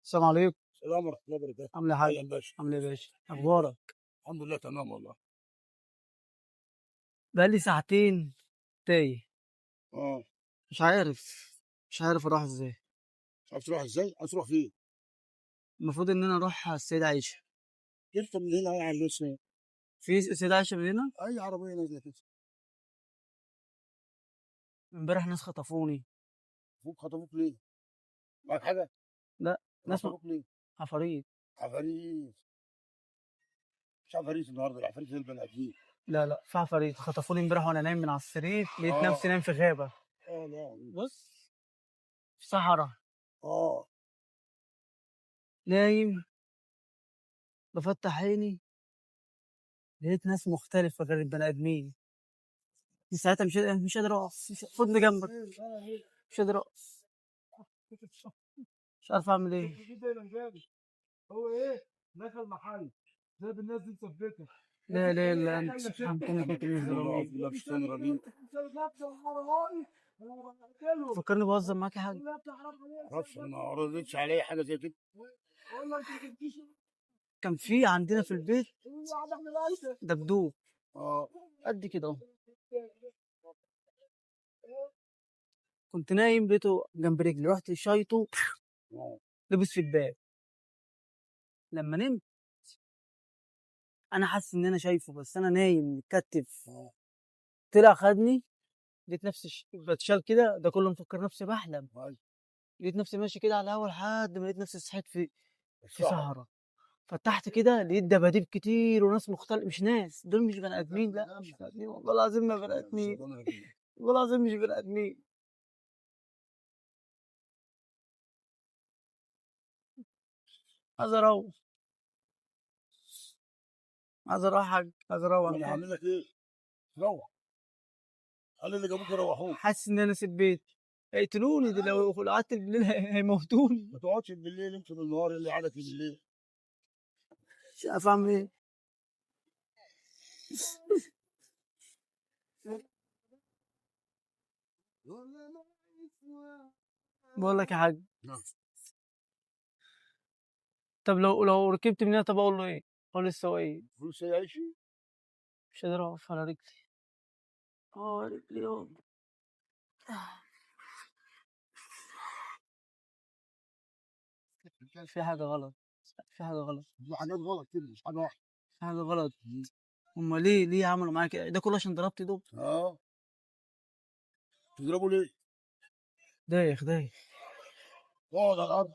السلام عليكم. السلام ورحمة الله وبركاته. عامل ايه يا حاج؟ أهلا باشا. عامل ايه يا باشا؟ اخبارك؟ الحمد لله تمام والله. بقالي ساعتين تايه، اه مش عارف مش عارف اروح ازاي. مش عارف تروح ازاي؟ عايز تروح فين؟ المفروض ان انا اروح على السيدة عائشة. انت من هنا على اليسار. في السيدة عائشة من هنا. اي عربية نازلة كده. امبارح ناس خطفوني. فوق خطفوك ليه؟ معاك حاجة؟ لا، ناس خطفوك ليه؟ عفاريت. عفاريت. مش عفاريت النهارده، العفاريت هي البني ادمين. لا في عفاريت خطفوني امبارح وانا نايم من على السرير، لقيت نفسي نايم في غابة. اه لا. بص، في صحراء، اه نايم بفتح عيني، لقيت ناس مختلفة غير البني ادمين. في ساعتها مش قادر اقف، خدني جنبك، مش قادر اقف، مش عارف اعمل ايه. هو ايه؟ دخل محل جاب الناس دي مثبته. لا لا لا، انت سبحانك كنت من أعوذ الظالمين. بالله من الشيطان الرجيم. فكرني بهزر معاك يا حاج. معرفش، أنا ما ردتش عليه حاجة زي كده. كان في عندنا في البيت دبدوب اه قد كده اهو، كنت نايم لقيته جنب رجلي، رحت شايطه اه لبس في الباب. لما نمت انا حاسس ان انا شايفه، بس انا نايم متكتف. اه طلع خدني، لقيت نفسي بتشال كده، ده كله مفكر نفسي بحلم. أيوة. لقيت نفسي ماشي كده على الهوا لحد ما لقيت نفسي صحيت في الصحراء. صحراء. فتحت كده لقيت دباديب كتير وناس مختلفة، مش ناس دول، مش بني ادمين، لا مش بني ادمين، والله العظيم ما بني ادمين، والله العظيم مش بني ادمين. عايز اروح، عايز اروح يا حاج، عايز اروح انا الحاج. هعمل لك ايه؟ روح. خلي اللي جابوك يروحوك. حاسس ان انا سيب بيت هيقتلوني، دي لو قعدت بالليل هيموتوني. ما تقعدش بالليل، امشي بالنهار اللي قعدك بالليل. مش عارف اعمل ايه. بقول لك يا حاج، نعم. طب لو ركبت من هنا، طب اقول له ايه؟ اقول للسواق فلوس يعيش. مش قادر اقف على رجلي. رجلي في حاجه غلط، في حاجه غلط، في حاجات غلط كده، مش حاجه واحده. في حاجه غلط. هما ليه عملوا معايا كده؟ ده كله عشان ضربت دول. اه تضربه ليه؟ دايخ. اقعد على الارض.